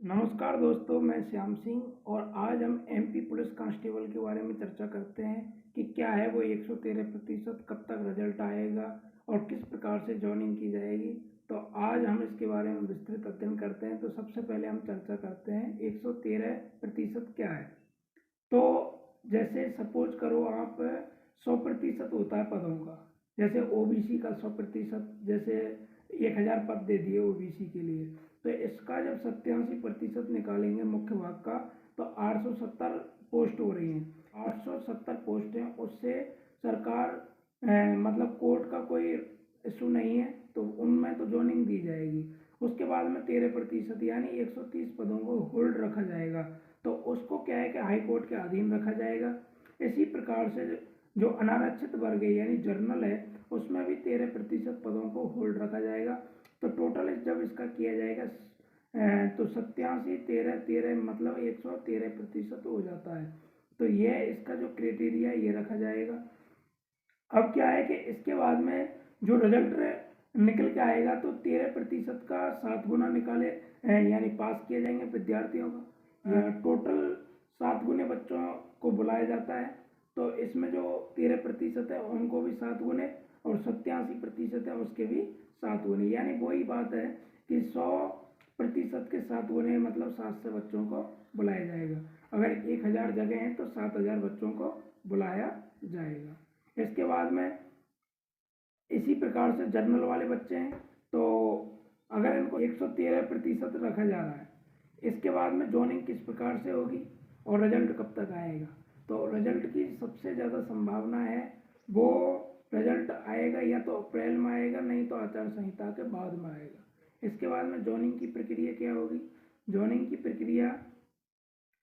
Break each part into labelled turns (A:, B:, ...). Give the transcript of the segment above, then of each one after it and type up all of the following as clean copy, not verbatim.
A: नमस्कार दोस्तों, मैं श्याम सिंह और आज हम एमपी पुलिस कांस्टेबल के बारे में चर्चा करते हैं कि क्या है वो 113%, कब तक रिजल्ट आएगा और किस प्रकार से जॉइनिंग की जाएगी। तो आज हम इसके बारे में विस्तृत अध्ययन करते हैं। तो सबसे पहले हम चर्चा करते हैं 113% क्या है। तो जैसे सपोज करो आप 100% होता है पदों का, जैसे ओबीसी का 100%, जैसे 1000 पद दे दिए ओबीसी के लिए, तो इसका जब 87% निकालेंगे मुख्य भाग का तो 870 पोस्ट हो रही हैं। 870 पोस्ट हैं, उससे सरकार मतलब कोर्ट का कोई इशू नहीं है तो उनमें तो जॉइनिंग दी जाएगी। उसके बाद में 13% यानी 130 पदों को होल्ड रखा जाएगा, तो उसको क्या है कि हाई कोर्ट के अधीन रखा जाएगा। इसी प्रकार से जो अनारक्षित वर्ग है यानी जर्नल है, उसमें भी 13% पदों को होल्ड रखा जाएगा। तो टोटल जब इसका किया जाएगा तो 87 13 13 मतलब 113% हो जाता है। तो ये इसका जो क्राइटेरिया ये रखा जाएगा। अब क्या है कि इसके बाद में जो रिजल्ट निकल के आएगा तो 13% का 7 गुना निकाले यानी पास किए जाएंगे विद्यार्थियों का। टोटल 7 गुने बच्चों को बुलाया जाता है, तो इसमें जो 13% है उनको भी 7 गुने और 87% है उसके भी 7 गुने, यानी वही बात है कि 100% के 7 गुने मतलब 700 बच्चों को बुलाया जाएगा। अगर 1000 जगह हैं तो 7000 बच्चों को बुलाया जाएगा। इसके बाद में इसी प्रकार से जर्नल वाले बच्चे हैं, तो अगर इनको 113% रखा जा रहा है, इसके बाद में जॉइनिंग किस प्रकार से होगी और रिजल्ट कब तक आएगा। तो रिजल्ट की सबसे ज़्यादा संभावना है वो रिजल्ट आएगा या तो अप्रैल में आएगा, नहीं तो आचार संहिता के बाद में आएगा। इसके बाद में जॉइनिंग की प्रक्रिया क्या होगी। जॉइनिंग की प्रक्रिया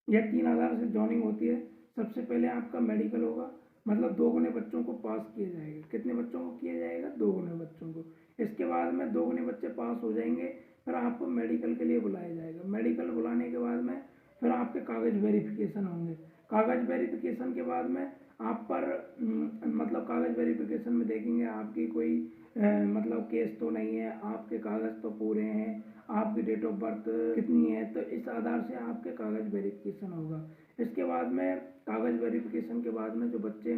A: यह 3 आधार से जॉइनिंग होती है। सबसे पहले आपका मेडिकल होगा, मतलब 2 गुने बच्चों को पास किया जाएगा। कितने बच्चों को किया जाएगा? 2 गुने बच्चों को। इसके बाद में 2 गुने बच्चे पास हो जाएंगे, फिर आपको मेडिकल के लिए बुलाया जाएगा। मेडिकल बुलाने के बाद में फिर आपके कागज़ वेरिफिकेशन होंगे। कागज़ वेरिफिकेशन के बाद में आप पर मतलब कागज़ वेरिफिकेशन में देखेंगे आपकी कोई मतलब केस तो नहीं है, आपके कागज़ तो पूरे हैं, आपकी डेट ऑफ बर्थ कितनी है, तो इस आधार से आपके कागज़ वेरिफिकेशन होगा। इसके बाद में कागज़ वेरिफिकेशन के बाद में जो बच्चे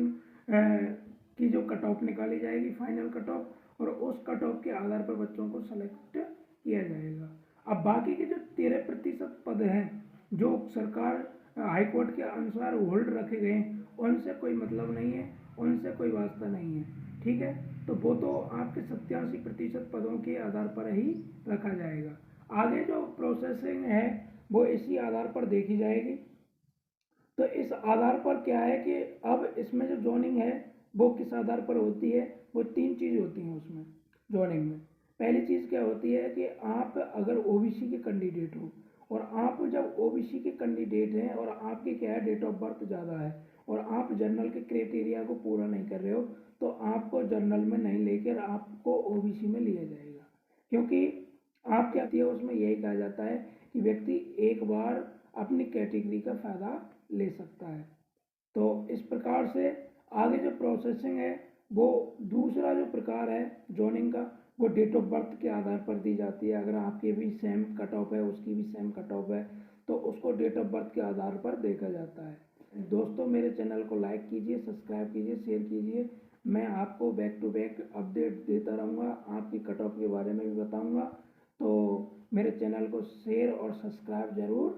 A: की जो कट ऑफ निकाली जाएगी, फाइनल कट ऑफ, और उस कट ऑफ के आधार पर बच्चों को सेलेक्ट किया जाएगा। अब बाकी के जो 13% पद हैं जो सरकार हाई कोर्ट के अनुसार होल्ड रखे गए हैं, उनसे कोई मतलब नहीं है, उनसे कोई वास्ता नहीं है, ठीक है। तो वो तो आपके 87% पदों के आधार पर ही रखा जाएगा। आगे जो प्रोसेसिंग है वो इसी आधार पर देखी जाएगी। तो इस आधार पर क्या है कि अब इसमें जो जॉइनिंग है वो किस आधार पर होती है। वो 3 चीज़ होती हैं उसमें जॉइनिंग में। पहली चीज़ क्या होती है कि आप अगर ओबीसी के कैंडिडेट हो और आप जब ओबीसी के कैंडिडेट हैं और आपकी क्या है डेट ऑफ बर्थ ज़्यादा है और आप जनरल के क्राइटेरिया को पूरा नहीं कर रहे हो, तो आपको जनरल में नहीं लेकर आपको ओबीसी में लिया जाएगा। क्योंकि आप क्या है उसमें यही कहा जाता है कि व्यक्ति एक बार अपनी कैटेगरी का फ़ायदा ले सकता है। तो इस प्रकार से आगे जो प्रोसेसिंग है वो दूसरा जो प्रकार है जॉइनिंग का, वो डेट ऑफ बर्थ के आधार पर दी जाती है। अगर आपकी भी सेम कट ऑफ है, उसकी भी सेम कट ऑफ है, तो उसको डेट ऑफ बर्थ के आधार पर देखा जाता है। दोस्तों, मेरे चैनल को लाइक कीजिए, सब्सक्राइब कीजिए, शेयर कीजिए। मैं आपको बैक टू बैक अपडेट देता रहूँगा, आपकी कट ऑफ के बारे में भी बताऊँगा। तो मेरे चैनल को शेयर और सब्सक्राइब ज़रूर